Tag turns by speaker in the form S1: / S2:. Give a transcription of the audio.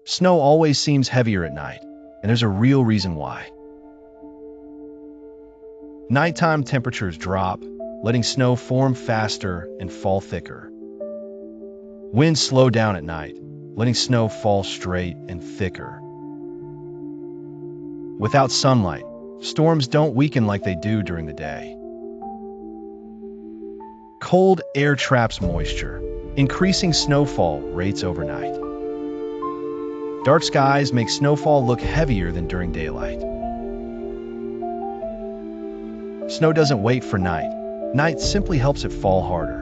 S1: Snow always seems heavier at night, and there's a real reason why. Nighttime temperatures drop, letting snow form faster and fall thicker. Winds slow down at night, letting snow fall straight and thicker. Without sunlight, storms don't weaken like they do during the day. Cold air traps moisture, increasing snowfall rates overnight. Dark skies make snowfall look heavier than during daylight. Snow doesn't wait for night. Night simply helps it fall harder.